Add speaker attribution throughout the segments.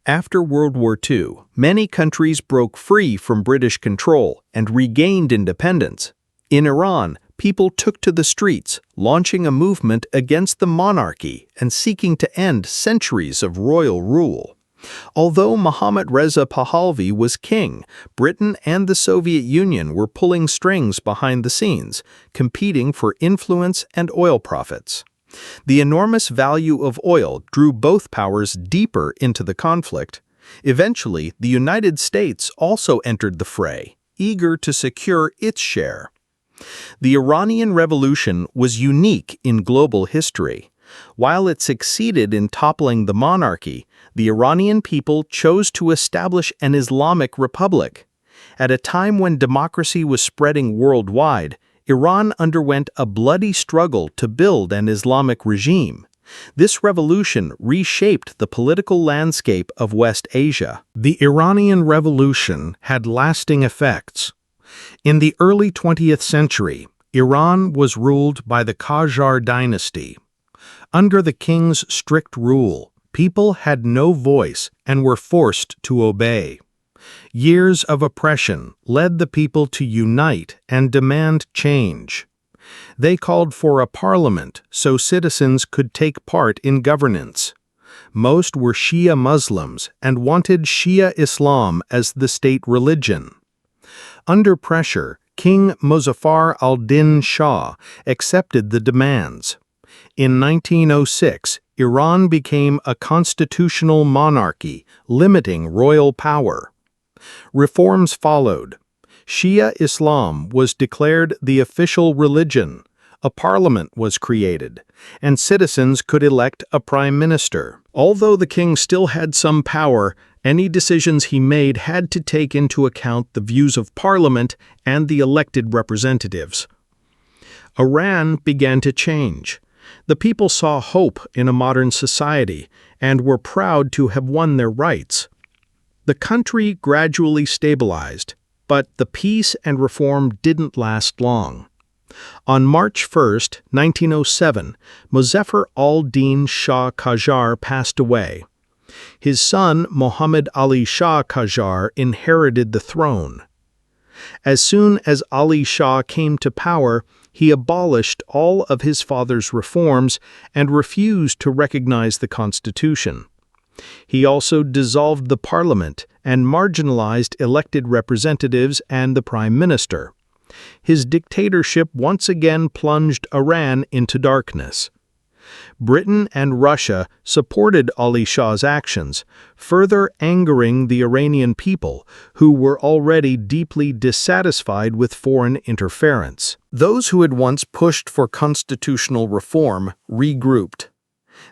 Speaker 1: After World War II, many countries broke free from British control and regained independence. In Iran, people took to the streets, launching a movement against the monarchy and seeking to end centuries of royal rule. Although Mohammad Reza Pahlavi was king, Britain and the Soviet Union were pulling strings behind the scenes, competing for influence and oil profits. The enormous value of oil drew both powers deeper into the conflict. Eventually, the United States also entered the fray, eager to secure its share. The Iranian Revolution was unique in global history. While it succeeded in toppling the monarchy, the Iranian people chose to establish an Islamic Republic. At a time when democracy was spreading worldwide, Iran underwent a bloody struggle to build an Islamic regime. This revolution reshaped the political landscape of West Asia. The Iranian Revolution had lasting effects. In the early 20th century, Iran was ruled by the Qajar dynasty. Under the king's strict rule, people had no voice and were forced to obey. Years of oppression led the people to unite and demand change. They called for a parliament so citizens could take part in governance. Most were Shia Muslims and wanted Shia Islam as the state religion. Under pressure, King Mozaffar al-Din Shah accepted the demands. In 1906, Iran became a constitutional monarchy, limiting royal power. Reforms followed. Shia Islam was declared the official religion, a parliament was created, and citizens could elect a prime minister. Although the king still had some power, any decisions he made had to take into account the views of parliament and the elected representatives. Iran began to change. The people saw hope in a modern society and were proud to have won their rights. The country gradually stabilized, but the peace and reform didn't last long. On March 1, 1907, Mozaffar al-Din Shah Qajar passed away. His son, Mohammad Ali Shah Qajar, inherited the throne. As soon as Ali Shah came to power, he abolished all of his father's reforms and refused to recognize the constitution. He also dissolved the parliament and marginalized elected representatives and the prime minister. His dictatorship once again plunged Iran into darkness. Britain and Russia supported Ali Shah's actions, further angering the Iranian people, who were already deeply dissatisfied with foreign interference. Those who had once pushed for constitutional reform regrouped.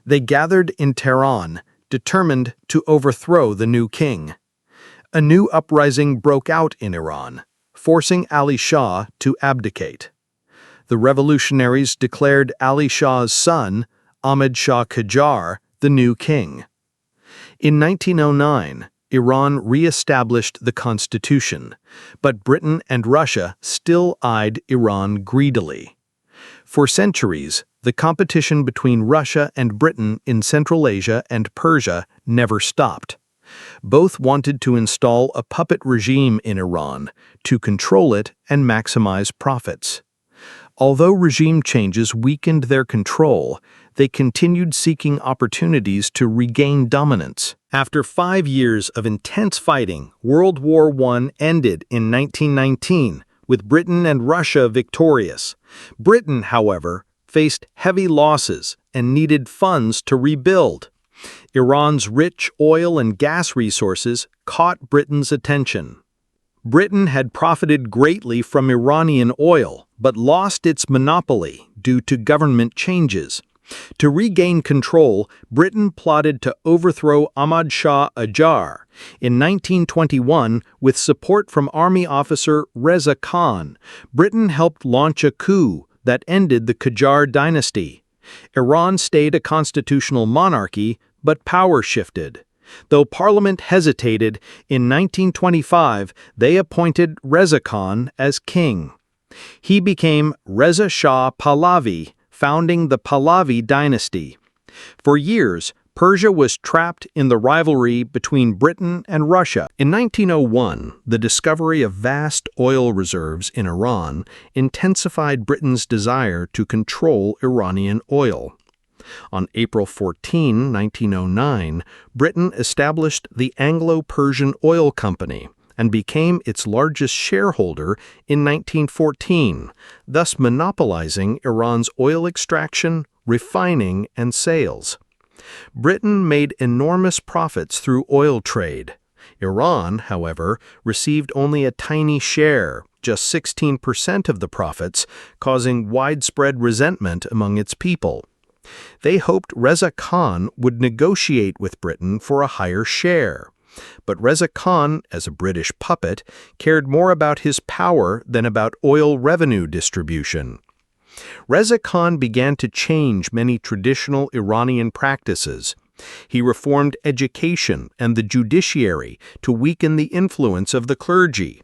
Speaker 1: They gathered in Tehran, determined to overthrow the new king. A new uprising broke out in Iran, forcing Ali Shah to abdicate. The revolutionaries declared Ali Shah's son, Ahmad Shah Qajar, the new king. In 1909, Iran re-established the constitution, but Britain and Russia still eyed Iran greedily. For centuries, the competition between Russia and Britain in Central Asia and Persia never stopped. Both wanted to install a puppet regime in Iran to control it and maximize profits. Although regime changes weakened their control, they continued seeking opportunities to regain dominance. After 5 years of intense fighting, World War I ended in 1919, with Britain and Russia victorious. Britain, however, faced heavy losses and needed funds to rebuild. Iran's rich oil and gas resources caught Britain's attention. Britain had profited greatly from Iranian oil, but lost its monopoly due to government changes. To regain control, Britain plotted to overthrow Ahmad Shah Qajar. In 1921, with support from army officer Reza Khan, Britain helped launch a coup that ended the Qajar dynasty. Iran stayed a constitutional monarchy, but power shifted. Though Parliament hesitated, in 1925 they appointed Reza Khan as king. He became Reza Shah Pahlavi, founding the Pahlavi dynasty. For years, Persia was trapped in the rivalry between Britain and Russia. In 1901, the discovery of vast oil reserves in Iran intensified Britain's desire to control Iranian oil. On April 14, 1909, Britain established the Anglo-Persian Oil Company and became its largest shareholder in 1914, thus monopolizing Iran's oil extraction, refining, and sales. Britain made enormous profits through oil trade. Iran, however, received only a tiny share, just 16% of the profits, causing widespread resentment among its people. They hoped Reza Khan would negotiate with Britain for a higher share. But Reza Khan, as a British puppet, cared more about his power than about oil revenue distribution. Reza Khan began to change many traditional Iranian practices. He reformed education and the judiciary to weaken the influence of the clergy.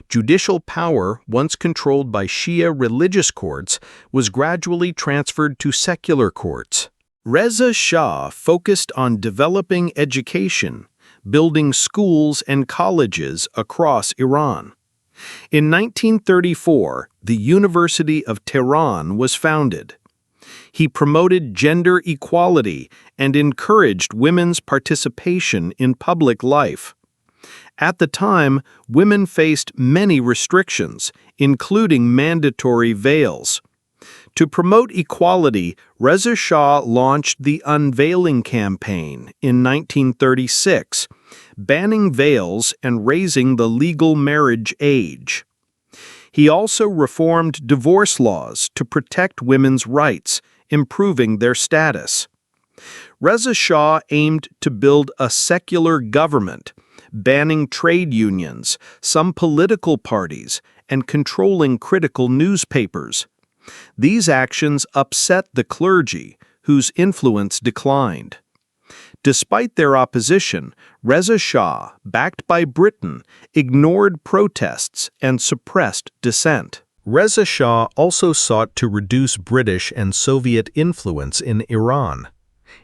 Speaker 1: Judicial power, once controlled by Shia religious courts, was gradually transferred to secular courts. Reza Shah focused on developing education, building schools and colleges across Iran. In 1934, the University of Tehran was founded. He promoted gender equality and encouraged women's participation in public life. At the time, women faced many restrictions, including mandatory veils. To promote equality, Reza Shah launched the Unveiling Campaign in 1936, banning veils and raising the legal marriage age. He also reformed divorce laws to protect women's rights, improving their status. Reza Shah aimed to build a secular government, banning trade unions, some political parties, and controlling critical newspapers. These actions upset the clergy, whose influence declined. Despite their opposition, Reza Shah, backed by Britain, ignored protests and suppressed dissent. Reza Shah also sought to reduce British and Soviet influence in Iran.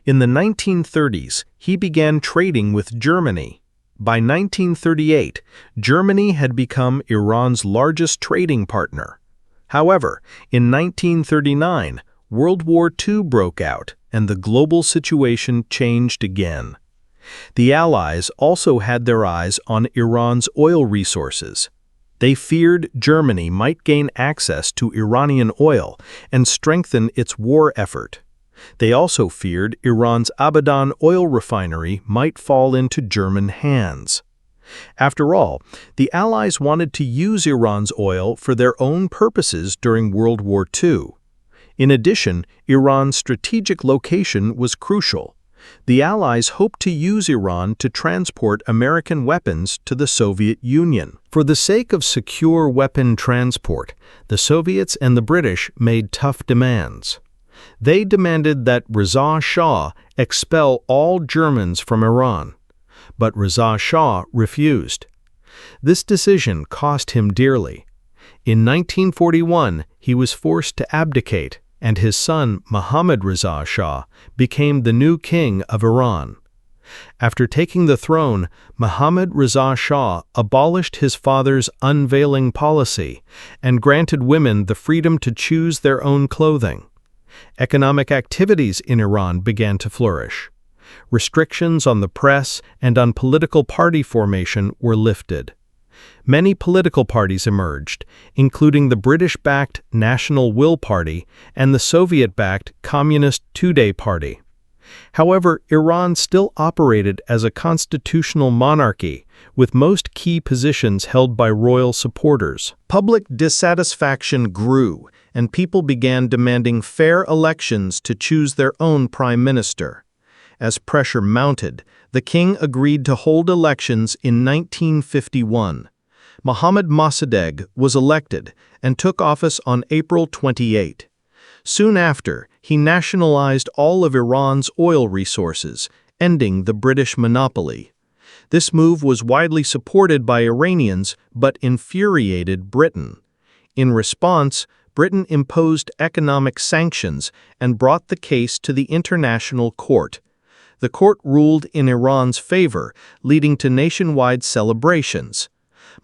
Speaker 1: In the 1930s, he began trading with Germany. By 1938, Germany had become Iran's largest trading partner. However, in 1939, World War II broke out, and the global situation changed again. The Allies also had their eyes on Iran's oil resources. They feared Germany might gain access to Iranian oil and strengthen its war effort. They also feared Iran's Abadan oil refinery might fall into German hands. After all, the Allies wanted to use Iran's oil for their own purposes during World War II. In addition, Iran's strategic location was crucial. The Allies hoped to use Iran to transport American weapons to the Soviet Union. For the sake of secure weapon transport, the Soviets and the British made tough demands. They demanded that Reza Shah expel all Germans from Iran. But Reza Shah refused. This decision cost him dearly. In 1941, he was forced to abdicate, and his son, Mohammad Reza Shah, became the new king of Iran. After taking the throne, Mohammad Reza Shah abolished his father's unveiling policy and granted women the freedom to choose their own clothing. Economic activities in Iran began to flourish. Restrictions on the press and on political party formation were lifted. Many political parties emerged, including the British-backed National Will Party and the Soviet-backed Communist Tudeh Party. However, Iran still operated as a constitutional monarchy, with most key positions held by royal supporters. Public dissatisfaction grew, and people began demanding fair elections to choose their own prime minister. As pressure mounted, the king agreed to hold elections in 1951. Mohammad Mossadegh was elected and took office on April 28. Soon after, he nationalized all of Iran's oil resources, ending the British monopoly. This move was widely supported by Iranians but infuriated Britain. In response, Britain imposed economic sanctions and brought the case to the International Court. the court ruled in Iran's favor, leading to nationwide celebrations.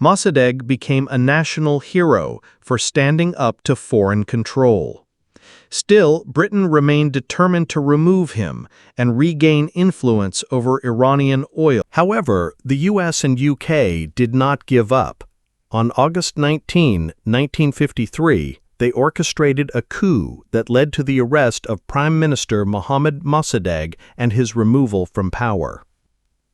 Speaker 1: Mossadegh became a national hero for standing up to foreign control. Still, Britain remained determined to remove him and regain influence over Iranian oil. However, the US and UK did not give up. On August 19, 1953, they orchestrated a coup that led to the arrest of Prime Minister Mohammad Mossadegh and his removal from power.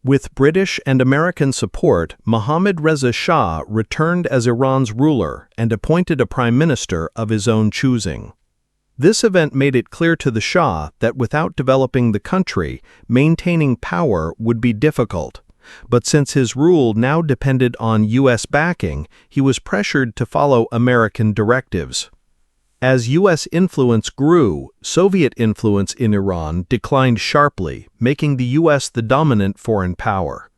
Speaker 1: With British and American support, Mohammad Reza Shah returned as Iran's ruler and appointed a prime minister of his own choosing. This event made it clear to the Shah that without developing the country, maintaining power would be difficult. But since his rule now depended on U.S. backing, he was pressured to follow American directives. As U.S. influence grew, Soviet influence in Iran declined sharply, making the U.S. the dominant foreign power.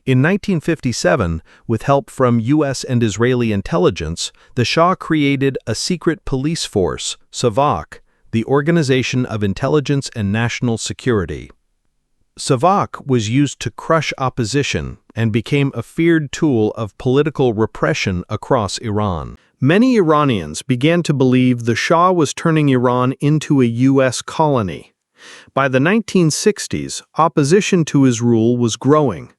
Speaker 1: In 1957, with help from U.S. and Israeli intelligence, the Shah created a secret police force, Savak, the Organization of Intelligence and National Security. Savak was used to crush opposition and became a feared tool of political repression across Iran. Many Iranians began to believe the Shah was turning Iran into a U.S. colony. By the 1960s, opposition to his rule was growing.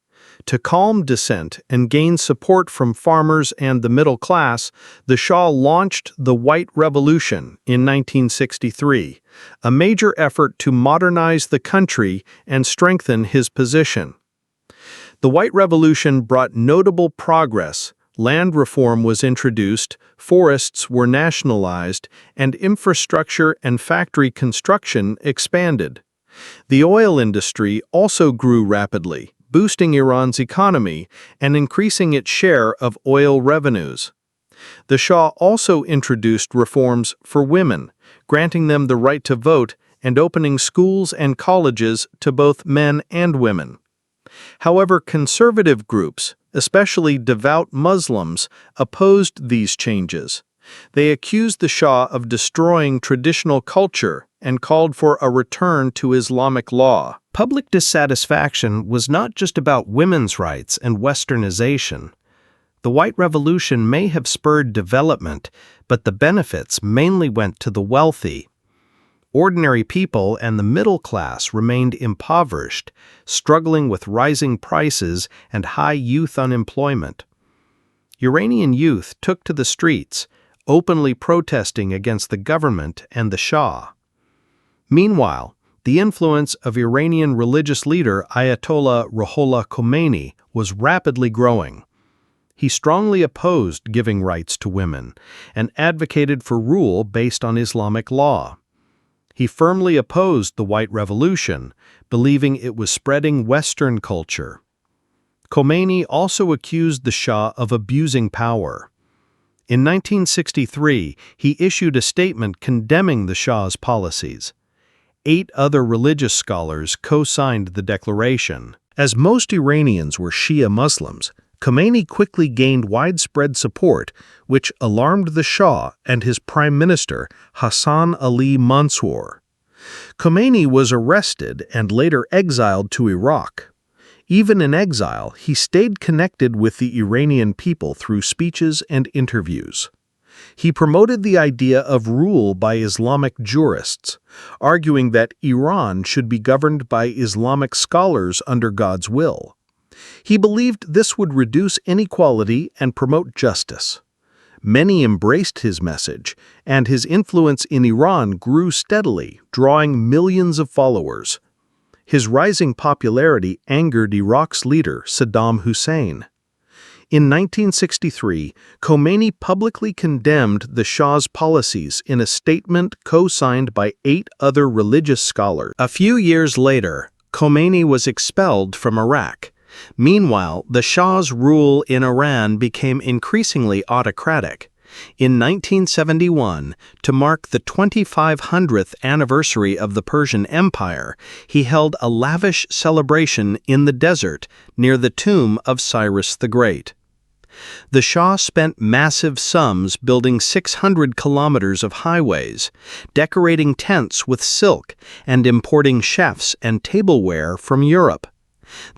Speaker 1: To calm dissent and gain support from farmers and the middle class, the Shah launched the White Revolution in 1963, a major effort to modernize the country and strengthen his position. The White Revolution brought notable progress. Land reform was introduced, forests were nationalized, and infrastructure and factory construction expanded. The oil industry also grew rapidly, boosting Iran's economy and increasing its share of oil revenues. The Shah also introduced reforms for women, granting them the right to vote and opening schools and colleges to both men and women. However, conservative groups, especially devout Muslims, opposed these changes. They accused the Shah of destroying traditional culture and called for a return to Islamic law. Public dissatisfaction was not just about women's rights and westernization. The White Revolution may have spurred development, but the benefits mainly went to the wealthy. Ordinary people and the middle class remained impoverished, struggling with rising prices and high youth unemployment. Iranian youth took to the streets, openly protesting against the government and the Shah. Meanwhile, the influence of Iranian religious leader Ayatollah Ruhollah Khomeini was rapidly growing. He strongly opposed giving rights to women and advocated for rule based on Islamic law. He firmly opposed the White Revolution, believing it was spreading Western culture. Khomeini also accused the Shah of abusing power. In 1963, he issued a statement condemning the Shah's policies. 8 other religious scholars co-signed the declaration. As most Iranians were Shia Muslims, Khomeini quickly gained widespread support, which alarmed the Shah and his prime minister, Hassan Ali Mansour. Khomeini was arrested and later exiled to Iraq. Even in exile, he stayed connected with the Iranian people through speeches and interviews. He promoted the idea of rule by Islamic jurists, arguing that Iran should be governed by Islamic scholars under God's will. He believed this would reduce inequality and promote justice. Many embraced his message, and his influence in Iran grew steadily, drawing millions of followers. His rising popularity angered Iraq's leader, Saddam Hussein. In 1963, Khomeini publicly condemned the Shah's policies in a statement co-signed by 8 other religious scholars. A few years later, Khomeini was expelled from Iraq. Meanwhile, the Shah's rule in Iran became increasingly autocratic. In 1971, to mark the 2500th anniversary of the Persian Empire, he held a lavish celebration in the desert near the tomb of Cyrus the Great. The Shah spent massive sums building 600 kilometers of highways, decorating tents with silk, and importing chefs and tableware from Europe.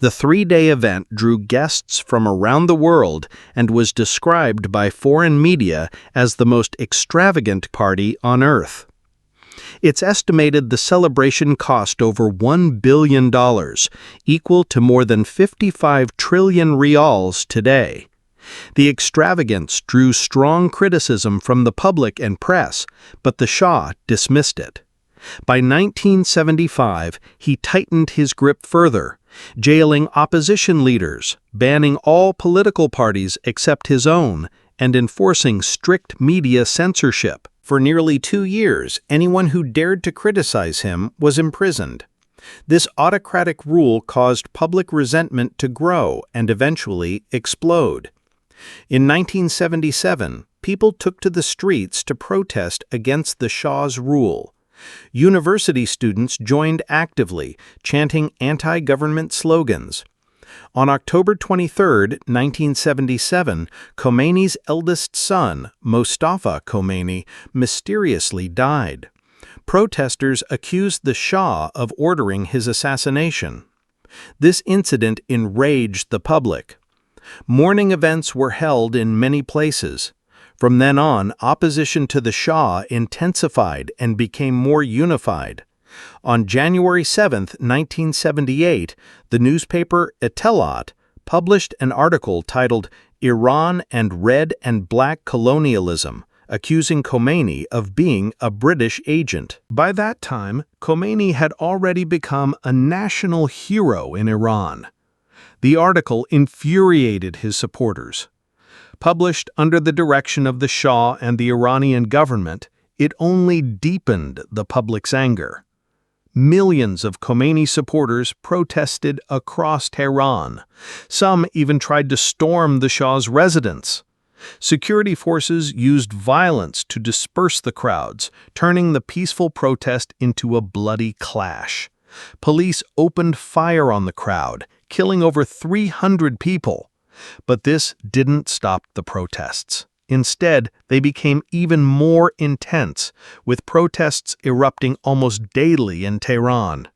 Speaker 1: The three-day event drew guests from around the world and was described by foreign media as the most extravagant party on earth. It's estimated the celebration cost over $1 billion, equal to more than 55 trillion rials today. The extravagance drew strong criticism from the public and press, but the Shah dismissed it. By 1975, he tightened his grip further, jailing opposition leaders, banning all political parties except his own, and enforcing strict media censorship. For nearly 2 years, anyone who dared to criticize him was imprisoned. This autocratic rule caused public resentment to grow and eventually explode. In 1977, people took to the streets to protest against the Shah's rule. University students joined actively, chanting anti-government slogans. On October 23, 1977, Khomeini's eldest son, Mostafa Khomeini, mysteriously died. Protesters accused the Shah of ordering his assassination. This incident enraged the public. Mourning events were held in many places. From then on, opposition to the Shah intensified and became more unified. On January 7, 1978, the newspaper Etelat published an article titled "Iran and Red and Black Colonialism," accusing Khomeini of being a British agent. By that time, Khomeini had already become a national hero in Iran. The article infuriated his supporters. Published under the direction of the Shah and the Iranian government, it only deepened the public's anger. Millions of Khomeini supporters protested across Tehran. Some even tried to storm the Shah's residence. Security forces used violence to disperse the crowds, turning the peaceful protest into a bloody clash. Police opened fire on the crowd, killing over 300 people. But this didn't stop the protests. Instead, they became even more intense, with protests erupting almost daily in Tehran.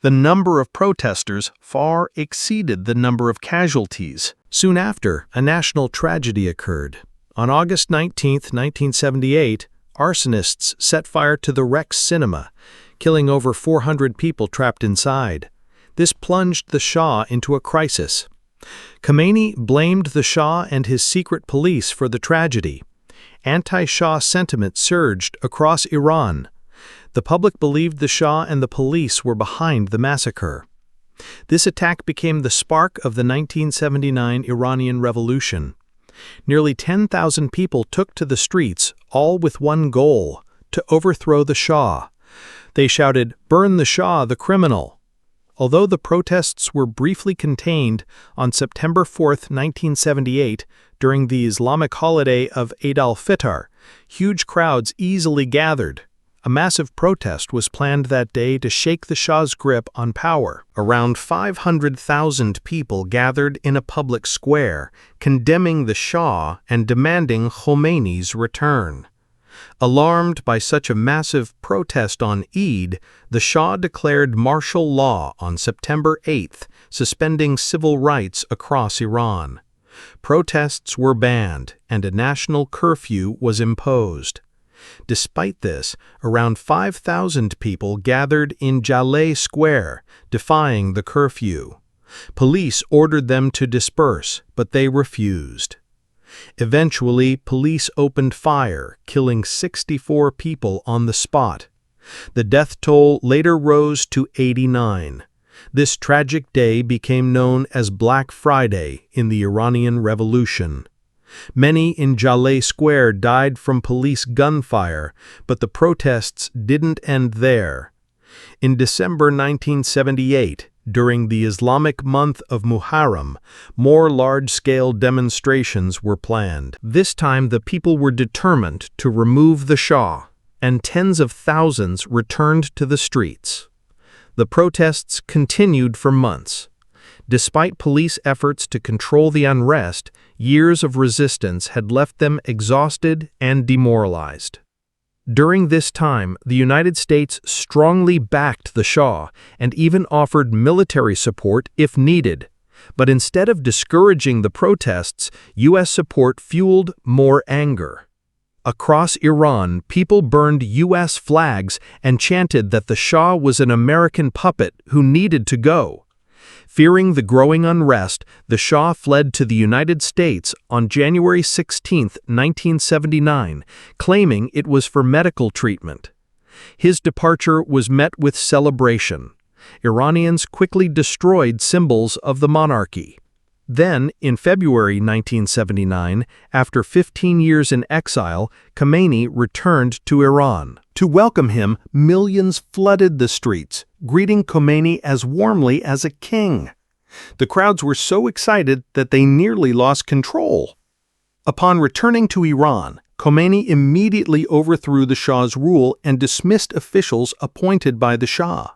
Speaker 1: The number of protesters far exceeded the number of casualties. Soon after, a national tragedy occurred. On August 19, 1978, arsonists set fire to the Rex Cinema, killing over 400 people trapped inside. This plunged the Shah into a crisis. Khomeini blamed the Shah and his secret police for the tragedy. Anti-Shah sentiment surged across Iran. The public believed the Shah and the police were behind the massacre. This attack became the spark of the 1979 Iranian Revolution. Nearly 10,000 people took to the streets, all with one goal: to overthrow the Shah. They shouted, "Burn the Shah, the criminal!" Although the protests were briefly contained, on September 4, 1978, during the Islamic holiday of Eid al-Fitr, huge crowds easily gathered. A massive protest was planned that day to shake the Shah's grip on power. Around 500,000 people gathered in a public square, condemning the Shah and demanding Khomeini's return. Alarmed by such a massive protest on Eid, the Shah declared martial law on September 8, suspending civil rights across Iran. Protests were banned, and a national curfew was imposed. Despite this, around 5,000 people gathered in Jaleh Square, defying the curfew. Police ordered them to disperse, but they refused. Eventually, police opened fire, killing 64 people on the spot. The death toll later rose to 89. This tragic day became known as Black Friday in the Iranian Revolution. Many in Jaleh Square died from police gunfire, but the protests didn't end there. In December 1978, during the Islamic month of Muharram, more large-scale demonstrations were planned. This time the people were determined to remove the Shah, and tens of thousands returned to the streets. The protests continued for months. Despite police efforts to control the unrest, years of resistance had left them exhausted and demoralized. During this time, the United States strongly backed the Shah and even offered military support if needed. But instead of discouraging the protests, U.S. support fueled more anger. Across Iran, people burned U.S. flags and chanted that the Shah was an American puppet who needed to go. Fearing the growing unrest, the Shah fled to the United States on January 16, 1979, claiming it was for medical treatment. His departure was met with celebration. Iranians quickly destroyed symbols of the monarchy. Then, in February 1979, after 15 years in exile, Khomeini returned to Iran. To welcome him, millions flooded the streets, greeting Khomeini as warmly as a king. The crowds were so excited that they nearly lost control. Upon returning to Iran, Khomeini immediately overthrew the Shah's rule and dismissed officials appointed by the Shah.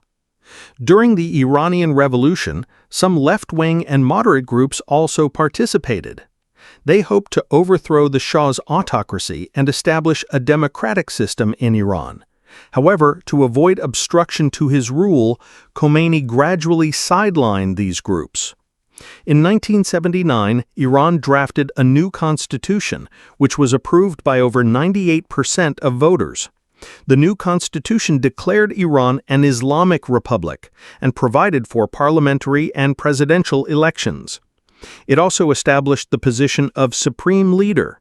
Speaker 1: During the Iranian Revolution, some left-wing and moderate groups also participated. They hoped to overthrow the Shah's autocracy and establish a democratic system in Iran. However, to avoid obstruction to his rule, Khomeini gradually sidelined these groups. In 1979, Iran drafted a new constitution, which was approved by over 98% of voters. The new constitution declared Iran an Islamic Republic and provided for parliamentary and presidential elections. It also established the position of supreme leader,